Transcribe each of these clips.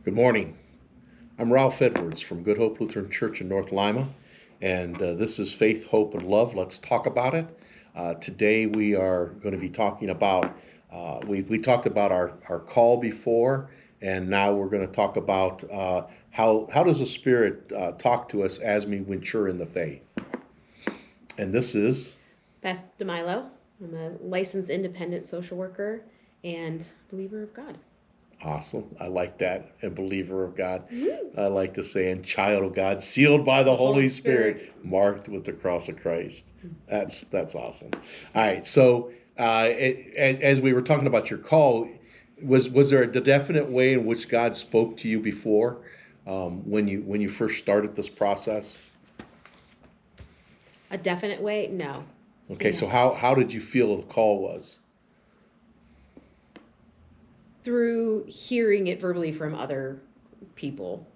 Good morning. I'm Ralph Edwards from Good Hope Lutheran Church in North Lima, and this is Faith, Hope, and Love. Let's talk about it. Today we are going to be talking about, we talked about our call before, and now we're going to talk about how does the Spirit talk to us as we mature in the faith. And this is Beth DeMilo. I'm a licensed independent social worker and believer of God. awesome. I like that. A believer of God. Mm-hmm. I like to say, and child of God, sealed by the Holy Spirit, marked with the cross of Christ. That's awesome. All right. So as we were talking about your call, was there a definite way in which God spoke to you before when you first started this process? A definite way? No. Okay. So how did you feel the call was? Through hearing it verbally from other people.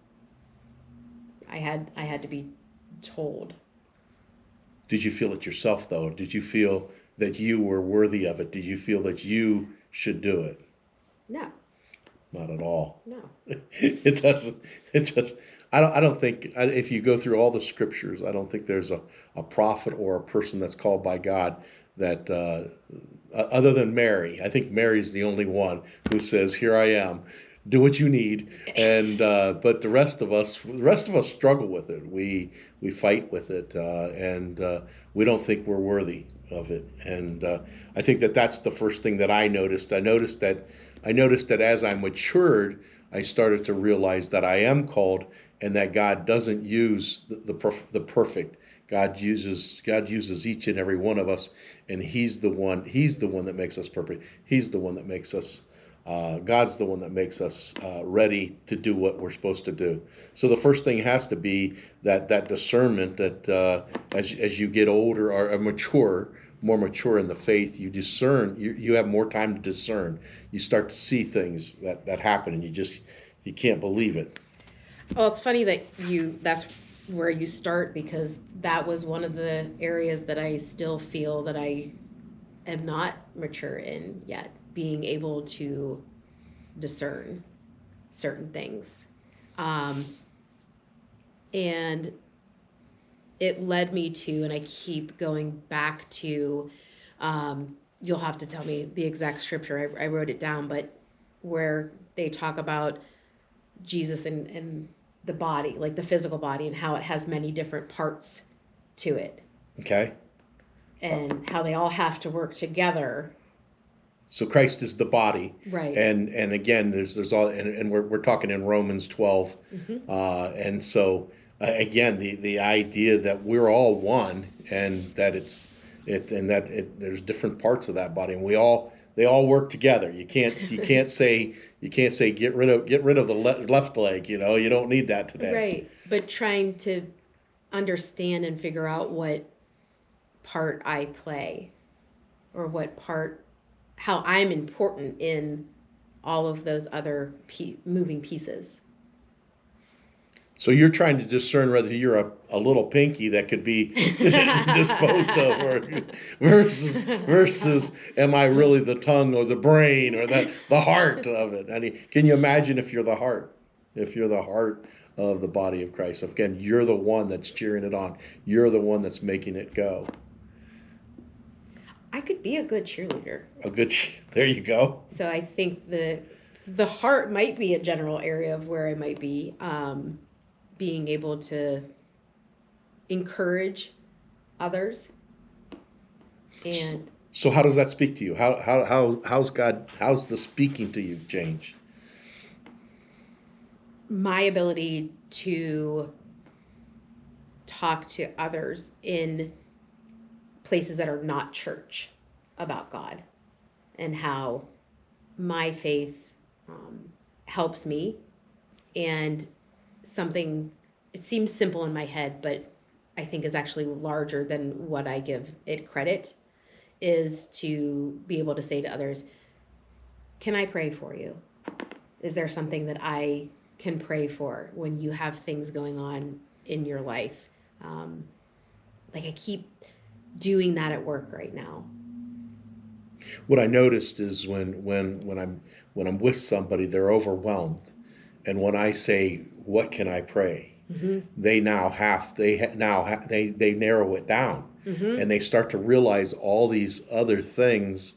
I had to be told. Did you feel it yourself, though? Did you feel that you were worthy of it? Did you feel that you should do it? No. Not at all. No. It doesn't. It just. I don't think if you go through all the scriptures, I don't think there's a prophet or a person that's called by God that other than Mary. I think Mary's the only one who says, "Here I am. Do what you need." And but the rest of us struggle with it. We fight with it, and we don't think we're worthy of it. And I think that's the first thing that I noticed. I noticed that as I matured, I started to realize that I am called, and that God doesn't use the perfect. God uses each and every one of us, and He's the one that makes us perfect. He's the one that makes us. God's the one that makes us ready to do what we're supposed to do. So the first thing has to be that discernment that as you get older or more mature in the faith, you discern. You have more time to discern. You start to see things that happen, and you can't believe it. Well, it's funny that that's where you start, because that was one of the areas that I still feel that I am not mature in yet, being able to discern certain things. And it led me to, and I keep going back to, you'll have to tell me the exact scripture, I wrote it down, but where they talk about Jesus and the body, like the physical body, and how it has many different parts to it. Okay. And how they all have to work together. So Christ is the body, right? And again, there's all, and we're talking in Romans 12, mm-hmm. And so again, the idea that we're all one, and that there's different parts of that body, and they all work together. You can't say get rid of the left leg. You don't need that today. Right, but trying to understand and figure out what part I play, or how I'm important in all of those other moving pieces. So you're trying to discern whether you're a little pinky that could be disposed of, versus am I really the tongue or the brain or the heart of it? I mean, can you imagine if you're the heart? If you're the heart of the body of Christ. Again, you're the one that's cheering it on. You're the one that's making it go. I could be a good cheerleader. There you go. So I think the heart might be a general area of where I might be being able to encourage others. And so how does that speak to you? How's the speaking to you change? My ability to talk to others in places that are not church about God, and how my faith helps me. And something, it seems simple in my head, but I think is actually larger than what I give it credit, is to be able to say to others, can I pray for you? Is there something that I can pray for when you have things going on in your life? Like I keep doing that at work right now. What I noticed is when I'm with somebody, they're overwhelmed, And when I say, what can I pray? Mm-hmm. They now they narrow it down, Mm-hmm. and they start to realize all these other things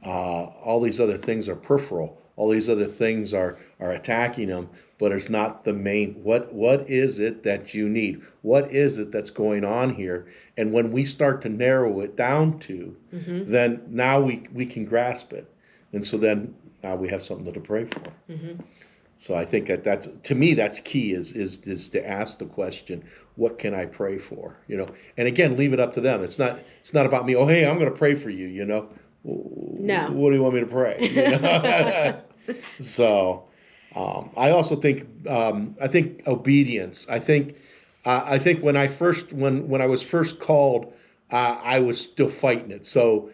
are peripheral. All these other things are attacking them, but it's not the main. What is it that you need? What is it that's going on here? And when we start to narrow it down to, Mm-hmm. then now we can grasp it, and so then now we have something to pray for. Mm-hmm. So I think that's, to me, that's key is to ask the question, what can I pray for? And again, leave it up to them. It's not about me. Oh, hey, I'm going to pray for you. No. What do you want me to pray? So I also think I think obedience. I think when I was first called, I was still fighting it. So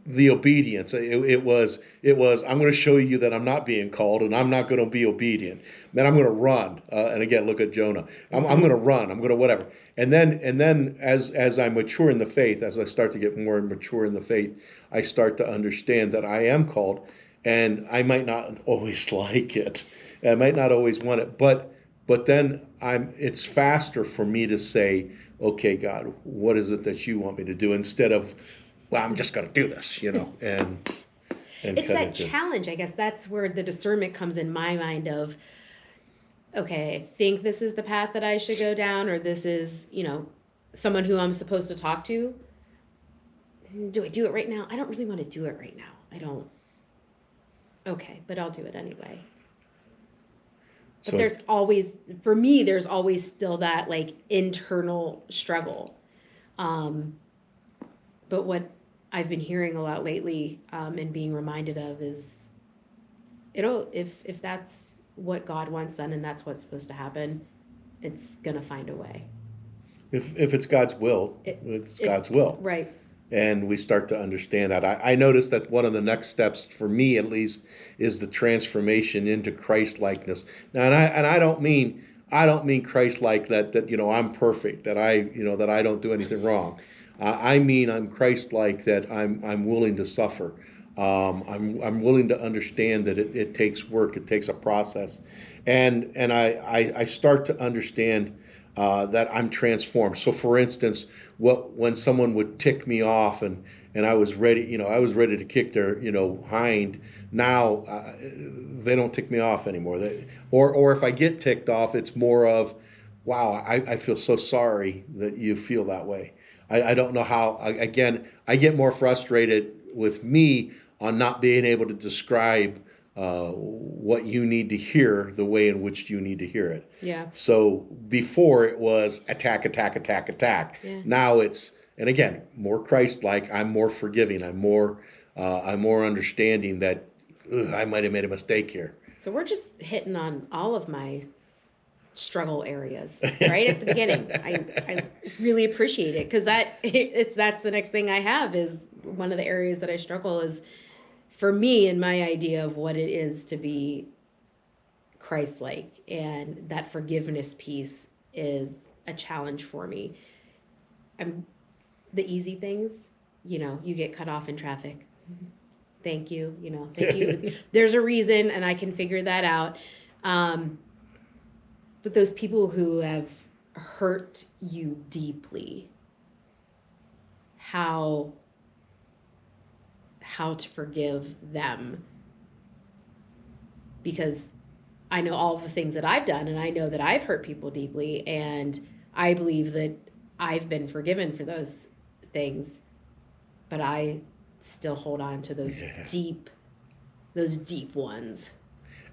the obedience. It was I'm going to show you that I'm not being called, and I'm not going to be obedient. Man, I'm going to run. And again, look at Jonah. I'm going to run. I'm going to whatever. And then as I mature in the faith, as I start to get more mature in the faith, I start to understand that I am called, and I might not always like it. I might not always want it, but then it's faster for me to say, okay, God, what is it that you want me to do, instead of, well, I'm just going to do this, and it's that challenge. I guess that's where the discernment comes in my mind of, okay, I think this is the path that I should go down, or this is, someone who I'm supposed to talk to. Do I do it right now? I don't really want to do it right now. I don't. Okay, but I'll do it anyway. But there's always still that like internal struggle. But what I've been hearing a lot lately, and being reminded of is, if that's what God wants done and that's what's supposed to happen, it's gonna find a way. If it's God's will, it's God's will. Right. And we start to understand that. I noticed that one of the next steps, for me at least, is the transformation into Christ-likeness. Now, and I don't mean Christ-like that I'm perfect, that I don't do anything wrong. I mean I'm Christ-like, that I'm willing to suffer. I'm willing to understand that it takes work, it takes a process, and I start to understand that I'm transformed. So, for instance, when someone would tick me off, and I was ready to kick their hind. Now they don't tick me off anymore. Or if I get ticked off, it's more of, wow, I feel so sorry that you feel that way. I don't know how. Again, I get more frustrated with me on not being able to describe what you need to hear the way in which you need to hear it. Yeah. So before it was attack. Yeah. Now it's, and again, more Christ-like. I'm more forgiving. I'm more understanding that I might have made a mistake here. So we're just hitting on all of my struggle areas right at the beginning. I really appreciate it, because that's the next thing I have, is one of the areas that I struggle is, for me, and my idea of what it is to be Christ-like, and that forgiveness piece is a challenge for me. The easy things, you get cut off in traffic. Thank you, thank you. There's a reason, and I can figure that out. But those people who have hurt you deeply, how to forgive them, because I know all of the things that I've done, and I know that I've hurt people deeply, and I believe that I've been forgiven for those things, but I still hold on to those deep ones.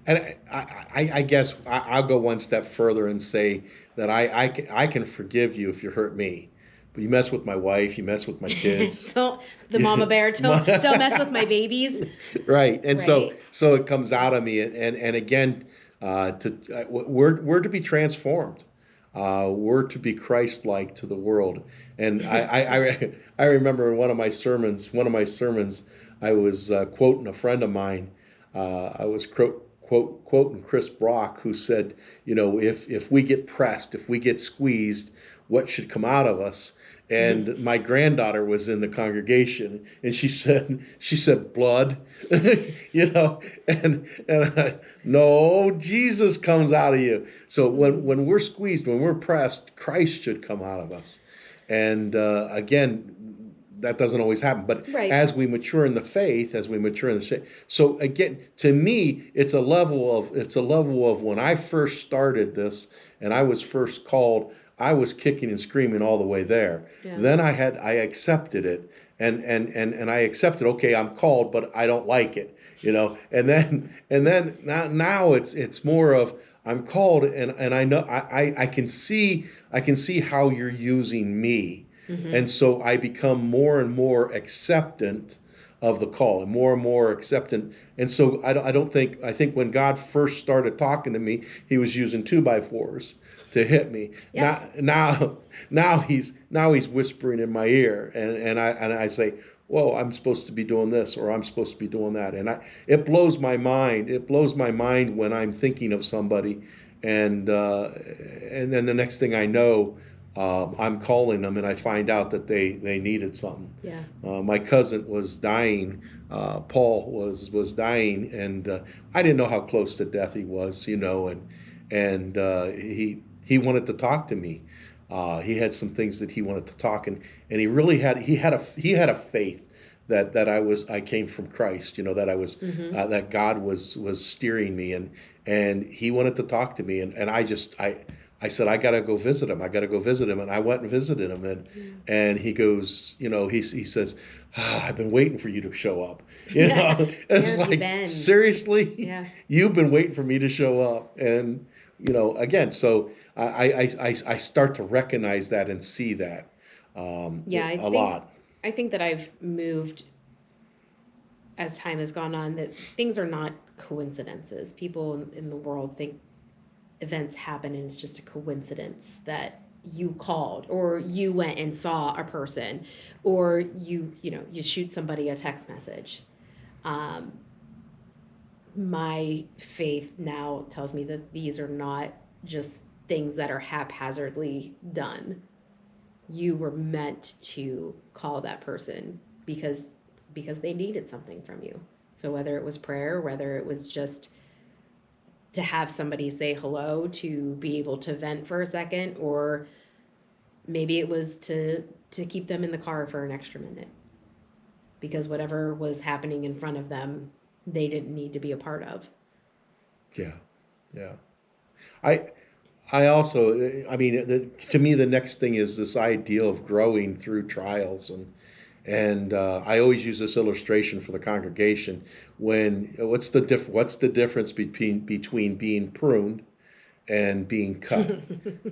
And I guess I'll go one step further and say that I can forgive you if you hurt me. But you mess with my wife, you mess with my kids. Don't mess with my babies. Right. And right. So it comes out of me. And again, we're to be transformed. We're to be Christ-like to the world. And I remember in one of my sermons, I was quoting a friend of mine. I was quoting Chris Brock, who said, if we get pressed, if we get squeezed, what should come out of us And my granddaughter was in the congregation, and she said, blood, no, Jesus comes out of you. So when we're squeezed, when we're pressed, Christ should come out of us. And again, that doesn't always happen. But Right. as we mature in the faith, so again, to me, it's a level of when I first started this and I was first called, I was kicking and screaming all the way there. Yeah. Then I accepted it, and I accepted, okay, I'm called, but I don't like it, And then now it's more of, I'm called, and I know I can see how you're using me. Mm-hmm. And so I become more and more acceptant of the call, and more acceptant. And so I think when God first started talking to me, he was using 2x4s to hit me. Yes. Now he's whispering in my ear, and I say, whoa, I'm supposed to be doing this, or I'm supposed to be doing that. And it blows my mind. It blows my mind when I'm thinking of somebody, and then the next thing I know, I'm calling them, and I find out that they needed something. Yeah. My cousin was dying. Paul was dying, and I didn't know how close to death he was, and he wanted to talk to me. He had some things that he wanted to talk, and he really had a faith that I came from Christ, that I was Mm-hmm. that God was steering me, and he wanted to talk to me, and I said, I gotta go visit him. And I went and visited him, and he goes, he says, I've been waiting for you to show up. And it's like, seriously? Yeah. You've been waiting for me to show up. And, again, so I start to recognize that and see that a lot. I think that I've moved as time has gone on, that things are not coincidences. People in the world think events happen and it's just a coincidence that you called, or you went and saw a person, or you shoot somebody a text message. My faith now tells me that these are not just things that are haphazardly done. You were meant to call that person because they needed something from you. So whether it was prayer, whether it was just to have somebody say hello, to be able to vent for a second, or maybe it was to keep them in the car for an extra minute, because whatever was happening in front of them, they didn't need to be a part of. Yeah. I also, to me, the next thing is this idea of growing through trials, and I always use this illustration for the congregation. What's the difference between being pruned and being cut?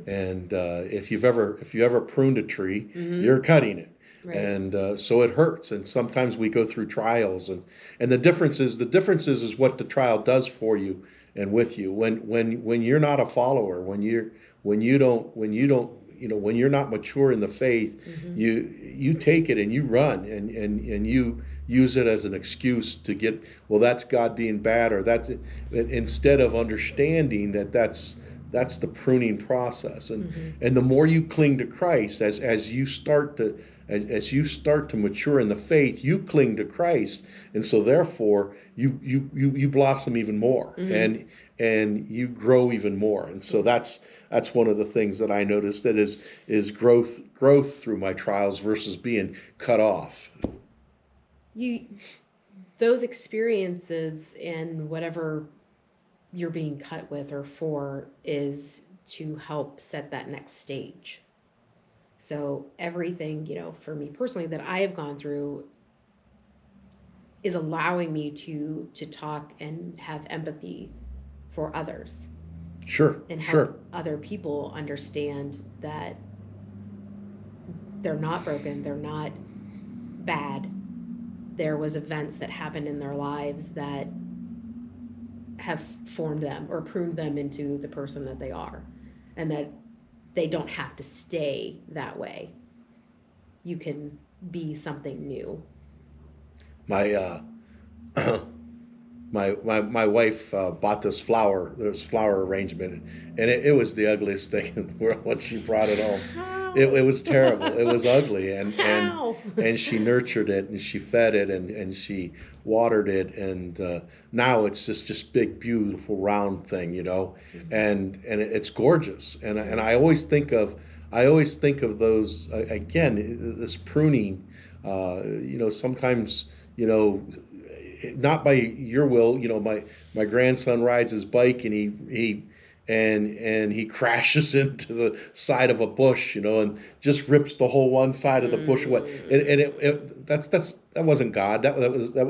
And if you've ever pruned a tree, Mm-hmm. you're cutting it. Right. And so it hurts, and sometimes we go through trials, and the difference is what the trial does for you and with you. When you're not a follower, when you're not mature in the faith, Mm-hmm. you take it and you run, and you use it as an excuse to get, well, that's God being bad, or that's it, instead of understanding that's the pruning process. And Mm-hmm. and the more you cling to Christ, as you start to mature in the faith, you cling to Christ, and so therefore you blossom even more. Mm-hmm. and you grow even more. And so that's one of the things that I noticed, that is growth through my trials versus being cut off. Those experiences and whatever you're being cut with or for is to help set that next stage. So everything, for me personally, that I have gone through is allowing me to talk and have empathy for others. Sure. And help other people understand that they're not broken, they're not bad. There was events that happened in their lives that have formed them or pruned them into the person that they are, and that they don't have to stay that way. You can be something new. My wife bought this flower arrangement, and it was the ugliest thing in the world when she brought it home. It was terrible. It was ugly, How? and she nurtured it, and she fed it, and she watered it, and now it's just big, beautiful, round thing, and it's gorgeous. And I always think of those again. This pruning, sometimes not by your will. My grandson rides his bike, and he crashes into the side of a bush, and just rips the whole one side of the bush away. That wasn't God. That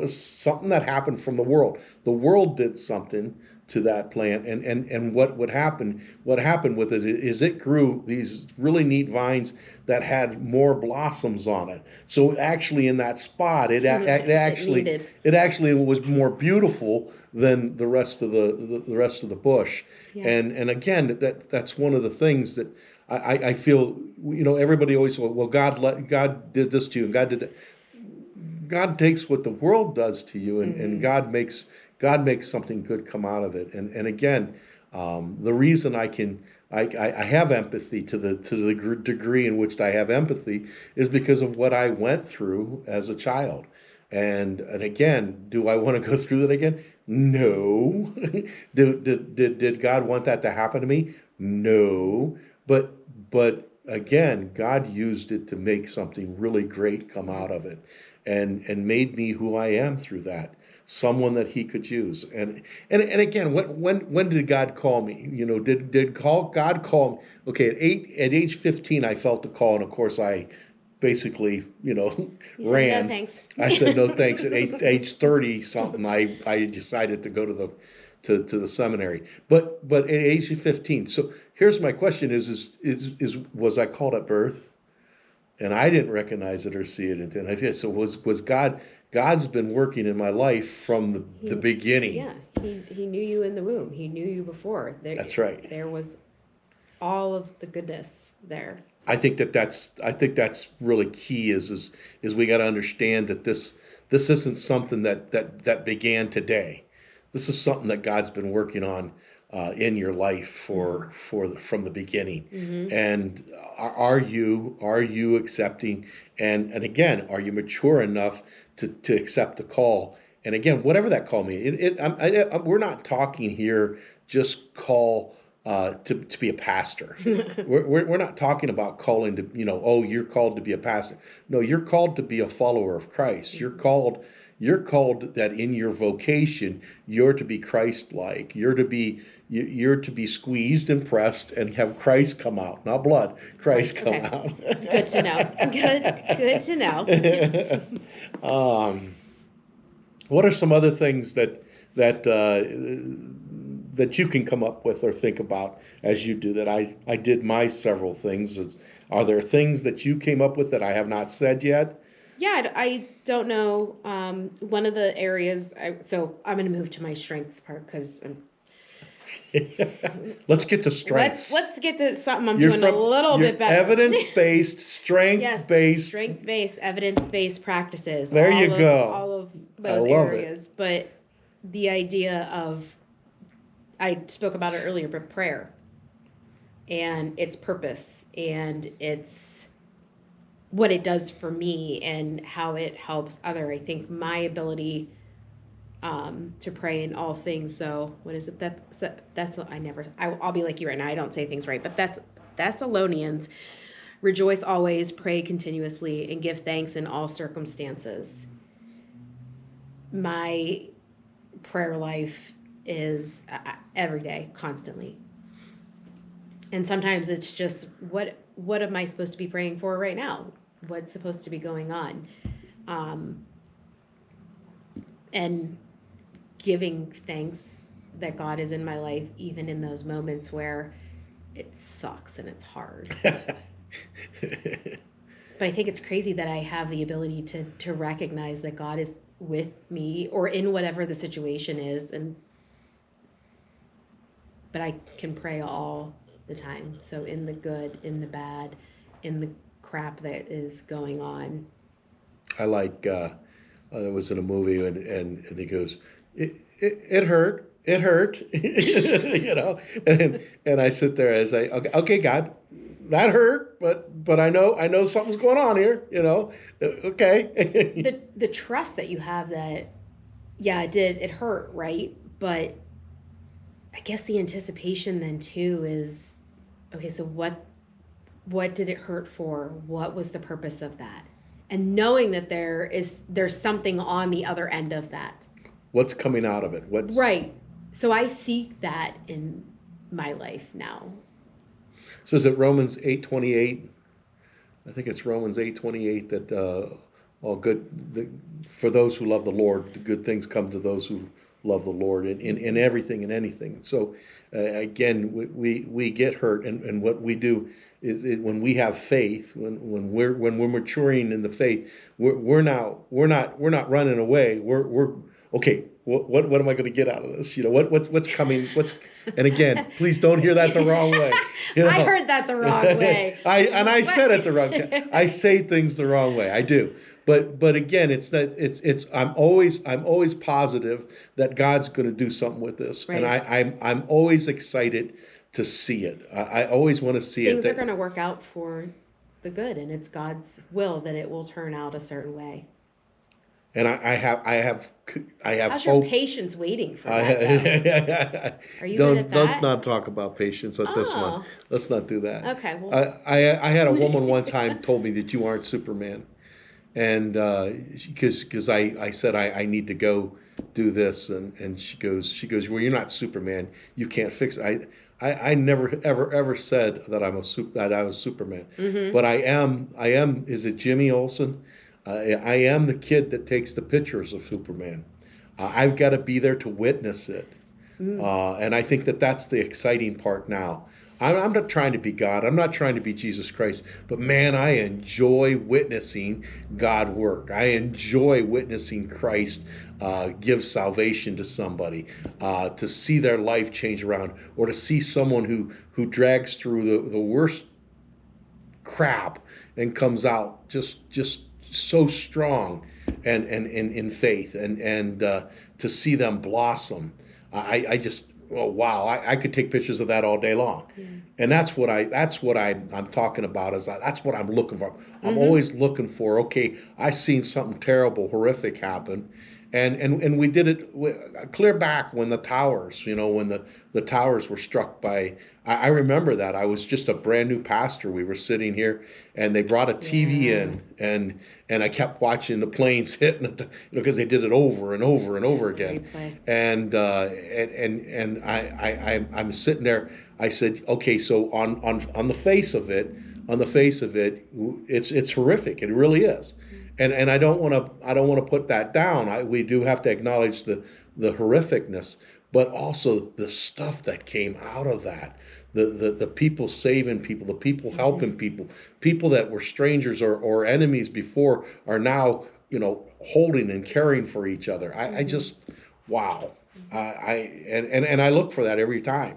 was something that happened from the world. The world did something to that plant, and what happened with it is it grew these really neat vines that had more blossoms on it. So actually, in that spot, it actually was more beautiful than the rest of the bush. Yeah. And again, that's one of the things that I feel. Everybody always says, well, God did this to you, and God did it. God takes what the world does to you, and God makes something good come out of it. And again, the reason I have empathy to the degree in which I have empathy is because of what I went through as a child. And again, do I want to go through that again? No. Did God want that to happen to me? No. But again, God used it to make something really great come out of it, and made me who I am through that. Someone that He could use. And again, when did God call me? Did God call me? Okay, at age 15, I felt the call, and of course I basically, You ran. said no thanks. I said no thanks. At age 30 something, I decided to go to the seminary. But at age 15. So here's my question: is was I called at birth? And I didn't recognize it or see it. And I said, so was God? God's been working in my life from the beginning. Yeah, he knew you in the womb. He knew you before. That's right. There was all of the goodness there. I think that's really key. Is we got to understand that this isn't something that began today. This is something that God's been working on in your life from the beginning. Mm-hmm. And are you accepting? And again, are you mature enough to accept the call? And again, whatever that call means, we're not talking here just call to be a pastor. we're not talking about calling to you're called to be a pastor. No, you're called to be a follower of Christ. You're called that in your vocation you're to be Christ-like. You're to be squeezed and pressed and have Christ come out, not blood. Christ come out. Good to know. Good to know. What are some other things that you can come up with or think about as you do that? I did my several things. Are there things that you came up with that I have not said yet? Yeah, I don't know. One of the areas, so I'm going to move to my strengths part because Let's get to strengths. Let's get to something I'm doing a little bit better. Evidence-based, strength-based. Yes, strength-based, evidence-based practices. There you go. All of those areas. But the idea of, I spoke about it earlier, but prayer and its purpose and its what it does for me and how it helps other. I think my ability to pray in all things. So what is it? I'll be like you right now. I don't say things right, but that's Thessalonians. Rejoice always, pray continuously, and give thanks in all circumstances. My prayer life is every day, constantly. And sometimes it's just, what am I supposed to be praying for right now? What's supposed to be going on? And giving thanks that God is in my life, even in those moments where it sucks and it's hard. But I think it's crazy that I have the ability to recognize that God is with me or in whatever the situation is, but I can pray all the time. So in the good, in the bad, in the crap that is going on. I like I was in a movie and he goes, it hurt. It hurt, and I sit there as okay, God, that hurt, but I know something's going on here, okay. The trust that you have that, yeah, it hurt, right? But I guess the anticipation then too is, okay, so what did it hurt for? What was the purpose of that? And knowing that there's something on the other end of that. What's coming out of it? Right. So I seek that in my life now. So is it Romans 8:28? I think it's Romans 8:28 that for those who love the Lord, the good things come to those who love the Lord in everything and anything. So again, we get hurt, and what we do is when we have faith, when we're maturing in the faith, we're not running away. We're okay. What am I going to get out of this? What's coming? And again, please don't hear that the wrong way. I heard that the wrong way. I said it the wrong way. I say things the wrong way. I do. But again, I'm always positive that God's going to do something with this, right. And I'm always excited to see it. I always want to see things are going to work out for the good, and it's God's will that it will turn out a certain way. And I have How's hope. Your patience waiting for that? Are you good at that? Let's not talk about patience at this one. Let's not do that. Okay. Well, I had a woman one time told me that you aren't Superman, and because I said I need to go do this, and she goes, well, you're not Superman. You can't fix it. I never ever said that that I was Superman, mm-hmm. But I am. Is it Jimmy Olsen? I am the kid that takes the pictures of Superman. I've got to be there to witness it. And I think that's the exciting part now. I'm not trying to be God. I'm not trying to be Jesus Christ. But man, I enjoy witnessing God work. I enjoy witnessing Christ give salvation to somebody, to see their life change around, or to see someone who drags through the worst crap and comes out just so strong and in faith, and to see them blossom. I just, oh wow, I could take pictures of that all day long. Yeah. And that's what I'm talking about, is that's what I'm looking for. I'm mm-hmm. always looking for, okay, I seen something terrible, horrific happen. And we did it clear back when the towers, when the towers were struck by, I remember that. I was just a brand new pastor. We were sitting here, and they brought a TV in, and I kept watching the planes hitting it, because they did it over and over and over again. And I'm sitting there. I said, okay, so on the face of it, it's horrific. It really is. And I don't want to put that down. We do have to acknowledge the horrificness, but also the stuff that came out of that. The people saving people, the people helping people that were strangers or enemies before are now, holding and caring for each other. I just, wow. And I look for that every time,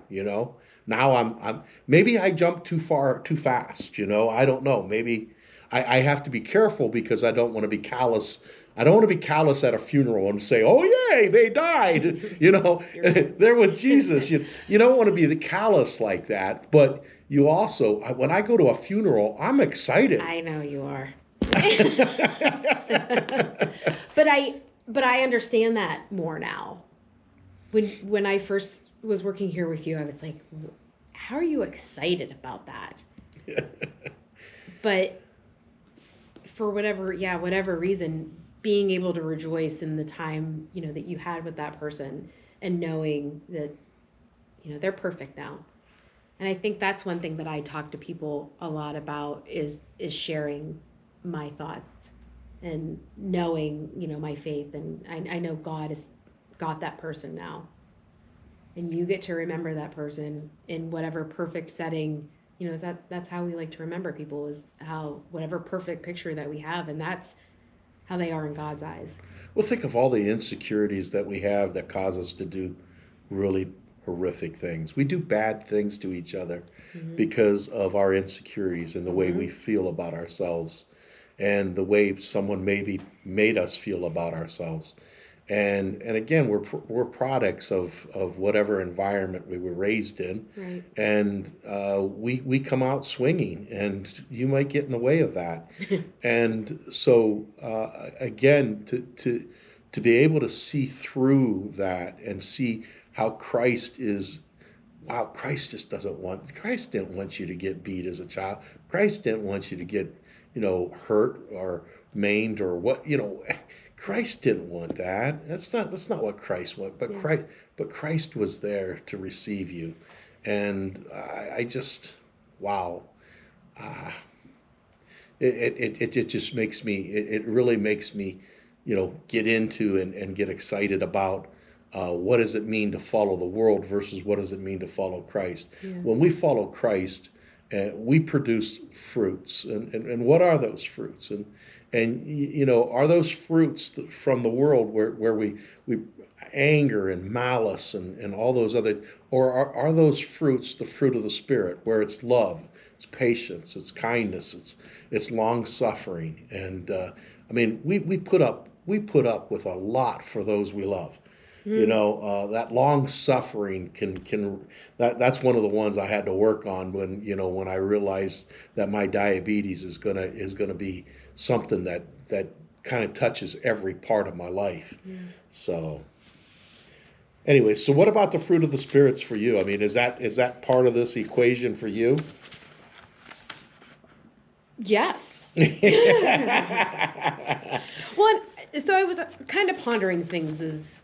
Now I'm maybe I jumped too fast, I don't know. Maybe I have to be careful, because I don't want to be callous. I don't want to be callous at a funeral and say, "Oh yay, they died," They're with Jesus. You don't want to be the callous like that. But you also, when I go to a funeral, I'm excited. I know you are. But I understand that more now. When I first was working here with you, I was like, "How are you excited about that?" But for whatever reason, being able to rejoice in the time, that you had with that person, and knowing that, they're perfect now. And I think that's one thing that I talk to people a lot about is sharing my thoughts and knowing, my faith. And I know God has got that person now. And you get to remember that person in whatever perfect setting. That's how we like to remember people, is how whatever perfect picture that we have, and that's how they are in God's eyes. Well, think of all the insecurities that we have that cause us to do really horrific things. We do bad things to each other mm-hmm. because of our insecurities and the way mm-hmm. we feel about ourselves, and the way someone maybe made us feel about ourselves. And again, we're products of whatever environment we were raised in, Right. and we come out swinging, and you might get in the way of that. And so again, to be able to see through that and see how Christ is. Wow, Christ just doesn't want. Christ didn't want you to get beat as a child. Christ didn't want you to get, hurt or maimed or what. Christ didn't want that. That's not what Christ wanted. But Yeah. Christ was there to receive you, and I just, wow, uh, it just makes me. It really makes me, get into and get excited about. What does it mean to follow the world versus what does it mean to follow Christ? Yeah. When we follow Christ, we produce fruits, and what are those fruits? And are those fruits from the world where we anger and malice and all those other, or are those fruits the fruit of the Spirit, where it's love, it's patience, it's kindness, it's long suffering, and I mean we put up with a lot for those we love. That long suffering that's one of the ones I had to work on when I realized that my diabetes is gonna be something that kind of touches every part of my life. So anyway, so what about the fruit of the spirits for you? I mean, is that part of this equation for you? Yes. Well, so I was kind of pondering things as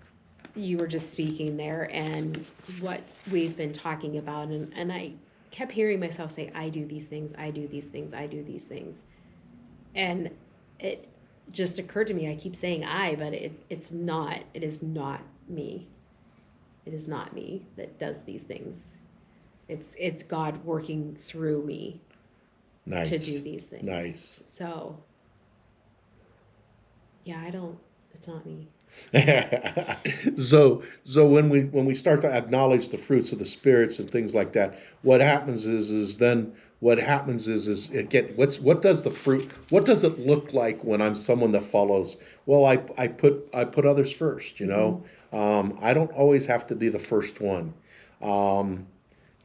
you were just speaking there and what we've been talking about, and I kept hearing myself say, I do these things, I do these things, I do these things. And it just occurred to me, I keep saying I, but it is not me. It is not me that does these things. It's God working through me. Nice. To do these things. Nice. So, yeah, it's not me. So when we start to acknowledge the fruits of the spirits and things like that, what happens is what does it look like when I'm someone that follows? Well, I put others first, Mm-hmm. I don't always have to be the first one.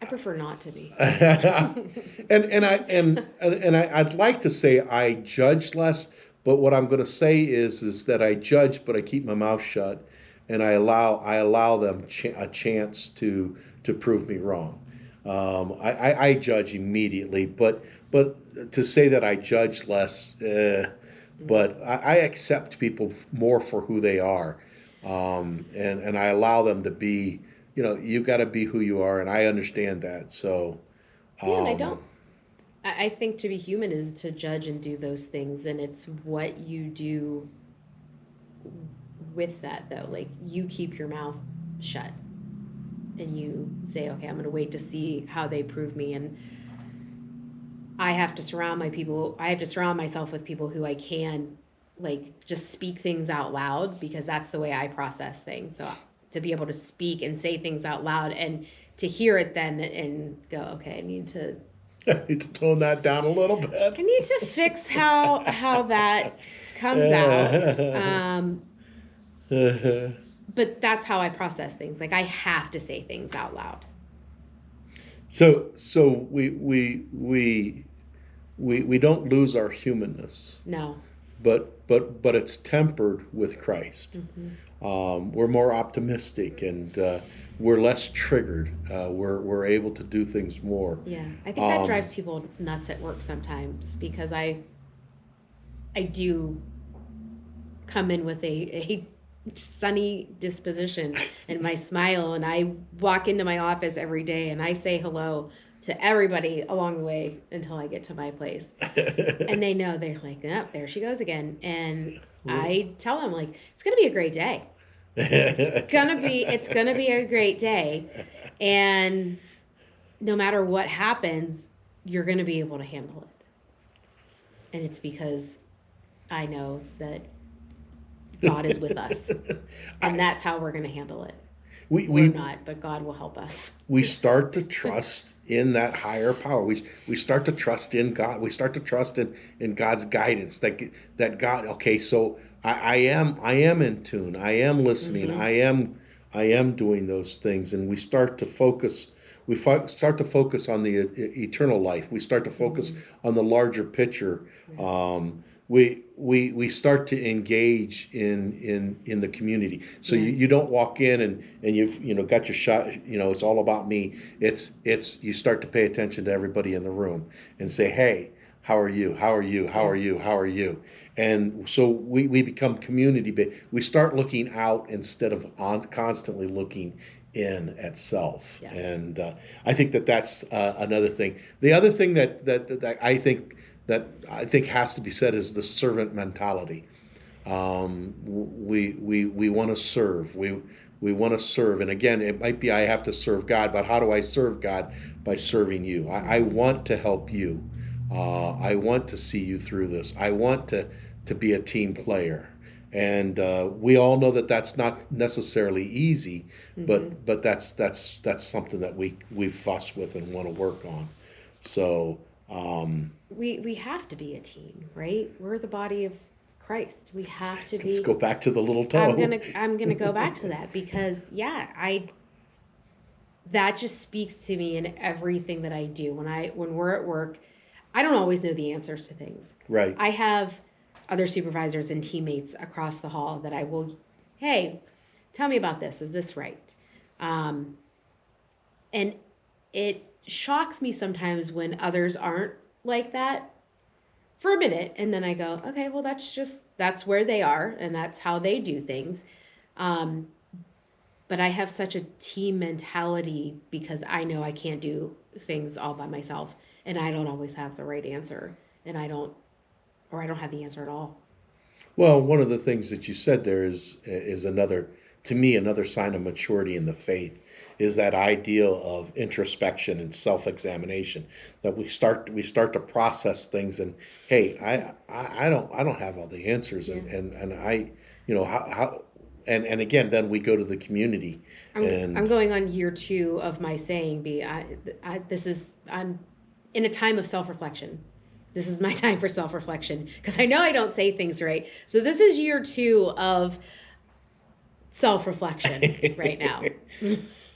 I prefer not to be. and I'd like to say I judge less, but what I'm going to say is that I judge, but I keep my mouth shut, and I allow them a chance to prove me wrong. I judge immediately, but to say that I judge less, but I accept people more for who they are, and I allow them to be. You've got to be who you are, and I understand that. So, yeah, and I don't. I think to be human is to judge and do those things, and it's what you do with that, though. Like, you keep your mouth shut, and you say, okay, I'm going to wait to see how they prove me, and I have to surround myself with people who I can, like, just speak things out loud, because that's the way I process things. So to be able to speak and say things out loud and to hear it then and go, okay, I need to tone that down a little bit. I need to fix how that comes out. But that's how I process things. Like, I have to say things out loud. So we don't lose our humanness. No. But it's tempered with Christ. Mm-hmm. We're more optimistic, and we're less triggered. We're able to do things more. Yeah, I think that drives people nuts at work sometimes, because I do come in with a sunny disposition and my smile, and I walk into my office every day and I say hello to everybody along the way until I get to my place. And they know, they're like, oh, there she goes again. And I tell them, like, it's going to be a great day. It's going to be a great day. And no matter what happens, you're going to be able to handle it. And it's because I know that God is with us. And that's how we're going to handle it. We're not, but God will help us. We start to trust in that higher power. We start to trust in God. We start to trust in God's guidance. That God. Okay, so I am in tune. I am listening. Mm-hmm. I am doing those things, and we start to focus. Start to focus on the eternal life. We start to focus Mm-hmm. on the larger picture. Right. We start to engage in the community. So Yeah. you don't walk in and you've got your shot. It's all about me. It's you start to pay attention to everybody in the room and say, hey, how are you? How are you? How Yeah. are you? How are you? And so we become community, but we start looking out instead of constantly looking in at self. Yes. And I think that's another thing. The other thing that I think has to be said is the servant mentality. We want to serve. We want to serve. And again, it might be I have to serve God, but how do I serve God? By serving you. I want to help you. I want to see you through this. I want to be a team player. And we all know that that's not necessarily easy, Mm-hmm. but that's something that we fuss with and want to work on. So We have to be a team, right? We're the body of Christ. We have to be. let's go back to the little toe. I'm gonna go back to that because that just speaks to me in everything that I do. When we're at work, I don't always know the answers to things. Right. I have other supervisors and teammates across the hall that I will, hey, tell me about this. Is this right? And it shocks me sometimes when others aren't like that for a minute. And then I go, okay, well, that's where they are and that's how they do things. But I have such a team mentality because I know I can't do things all by myself and I don't always have the right answer and I don't have the answer at all. Well, one of the things that you said there is another, to me, another sign of maturity in the faith is that ideal of introspection and self-examination, that we start to process things and, hey, I don't have all the answers. Yeah. And I, how and again, then we go to the community. I'm going on year 2 of my saying, I'm in a time of self-reflection. This is my time for self-reflection because I know I don't say things right. So this is year 2 of self-reflection right now.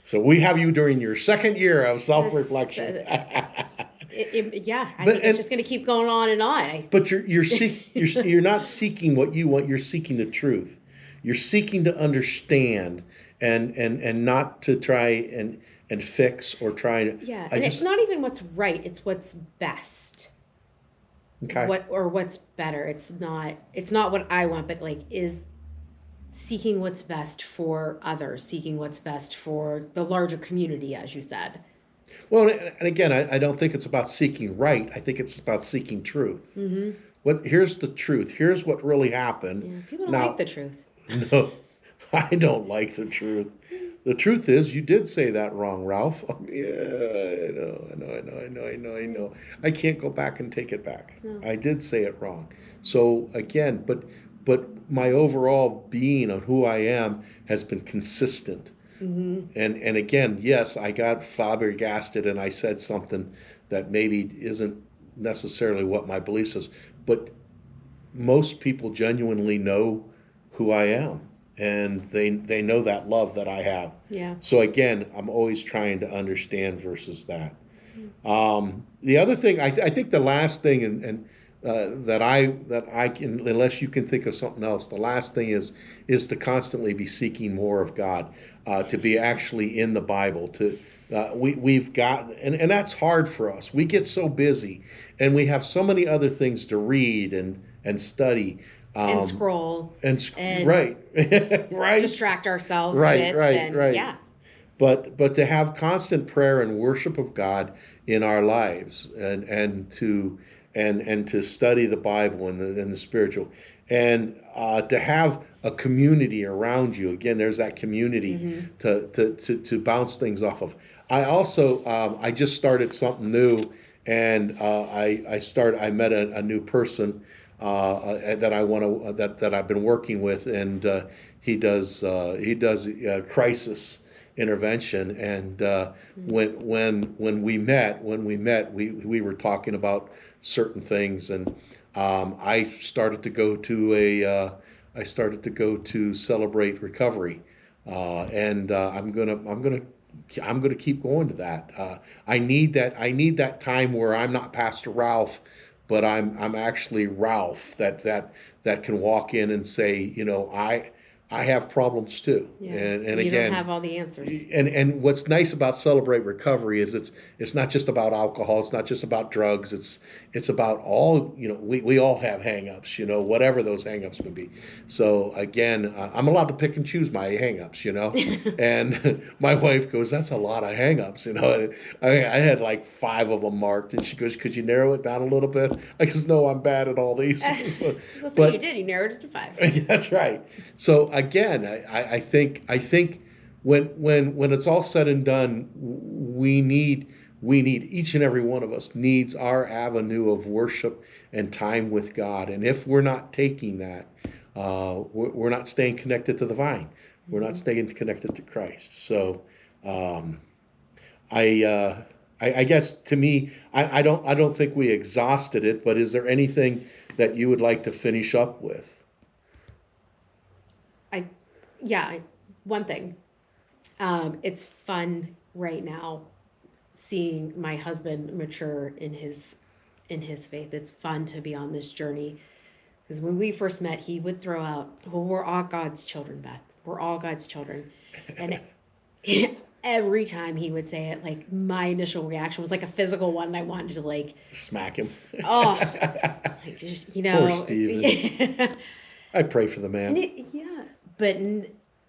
So we have you during your second year of self-reflection. It's just going to keep going on and on. But you're not seeking what you want. You're seeking the truth. You're seeking to understand and not to try and fix or try to. Yeah, it's not even what's right. It's what's best. Okay. What's better. It's not what I want, but is seeking what's best for others, seeking what's best for the larger community, as you said. Well, and again, I don't think it's about seeking right. I think it's about seeking truth. Mm-hmm. Here's the truth. Here's what really happened. Yeah, people don't like the truth. No, I don't like the truth. The truth is, you did say that wrong, Ralph. Yeah, I know. I can't go back and take it back. No. I did say it wrong. So again, but my overall being on who I am has been consistent. Mm-hmm. And again, yes, I got flabbergasted and I said something that maybe isn't necessarily what my belief is, but most people genuinely know who I am. And they know that love that I have. Yeah. So again, I'm always trying to understand versus that. The other thing, I think the last thing, and that I can, unless you can think of something else, the last thing is to constantly be seeking more of God, to be actually in the Bible. We've got, and that's hard for us. We get so busy, and we have so many other things to read and study. And scroll. And right. Right. Distract ourselves right. Yeah. But to have constant prayer and worship of God in our lives and to study the Bible and the spiritual and to have a community around you. Again, there's that community to bounce things off of. I also I just started something new, and I met a new person that I want to that I've been working with, and he does crisis intervention. And when we met, we were talking about certain things, and I started to go to I started to go to Celebrate Recovery, and I'm gonna keep going to that. I need that. I need that time where I'm not Pastor Ralph, but I'm actually Ralph that can walk in and say, I have problems too. Yeah. And You again, don't have all the answers. and what's nice about Celebrate Recovery is it's not just about alcohol, it's not just about drugs, it's about all, we all have hangups, whatever those hangups may be. So again, I'm allowed to pick and choose my hangups, and my wife goes, that's a lot of hangups, I had like 5 of them marked, and she goes, could you narrow it down a little bit? I goes, no, I'm bad at all these. So you did, you narrowed it to 5. That's right. So again, I think when it's all said and done, we need each and every one of us needs our avenue of worship and time with God. And if we're not taking that, we're not staying connected to the vine. We're not staying connected to Christ. So I guess to me, I don't think we exhausted it. But is there anything that you would like to finish up with? One thing. It's fun right now seeing my husband mature in his faith. It's fun to be on this journey, because when we first met, he would throw out, "Well, we're all God's children, Beth. We're all God's children," and every time he would say it, like, my initial reaction was like a physical one, and I wanted to like smack him. Like, just Poor Stephen. I pray for the man. Yeah, but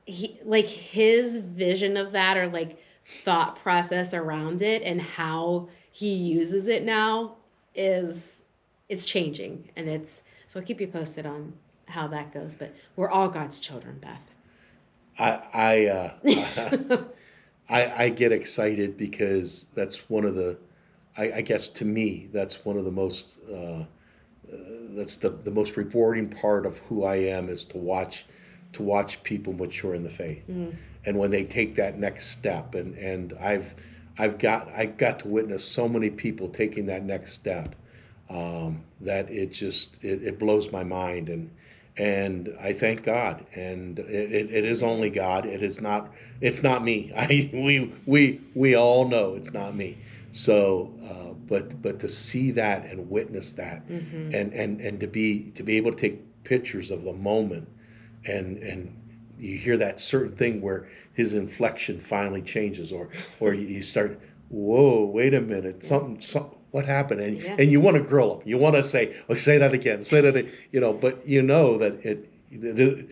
he, like, his vision of that, or like thought process around it and how he uses it now it's changing, and so I'll keep you posted on how that goes. But we're all God's children, Beth. I get excited because that's one of the, I guess to me, that's one of the most that's the most rewarding part of who I am, is to watch people mature in the faith. And when they take that next step, and I've got to witness so many people taking that next step, that it blows my mind, and I thank God, and it is only God. It's not me. We all know it's not me. So, but to see that and witness that, and to be able to take pictures of the moment, and you hear that certain thing where his inflection finally changes, or you start, whoa, wait a minute, something, what happened? And you want to grill him. You want to say, say that again, but you know that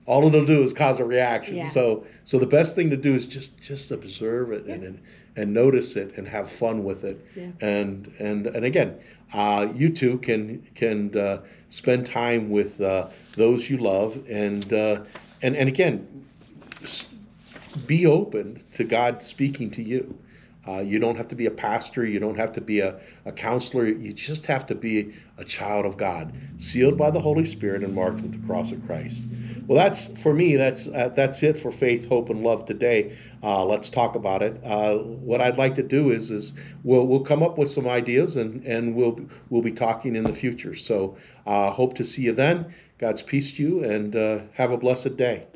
all it'll do is cause a reaction. Yeah. So the best thing to do is just observe it, and notice it, and have fun with it. Yeah. And again, you too can spend time with those you love, and again, be open to God speaking to you. You don't have to be a pastor. You don't have to be a counselor. You just have to be a child of God, sealed by the Holy Spirit and marked with the cross of Christ. Well, that's it for Faith, Hope, and Love today. Let's talk about it. What I'd like to do is we'll come up with some ideas, and we'll be talking in the future. So hope to see you then. God's peace to you, and have a blessed day.